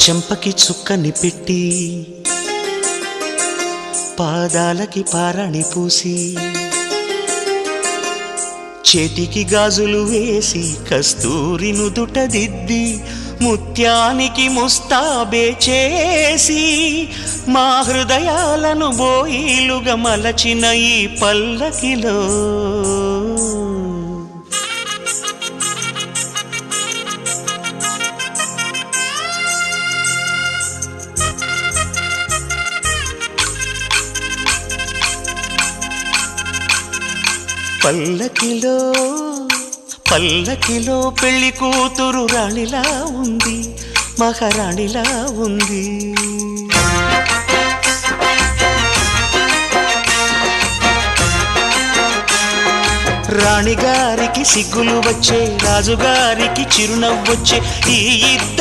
చెంపకి చుక్కని పెట్టి పాదాలకి పారాణి పూసి చేతికి గాజులు వేసి కస్తూరి నుదుట దిద్ది ముత్యానికి ముస్తాబే చేసి మా హృదయాలను బోయిలుగా మలచిన ఈ పల్లకిలో పల్లకిలో పల్లకిలో పెళ్లి కూతురు రాణిలా ఉంది, మహారాణిలా ఉంది. రాణిగారికి సిగ్గులు వచ్చే, రాజుగారికి చిరునవ్వొచ్చే. ఈ ఇద్దరు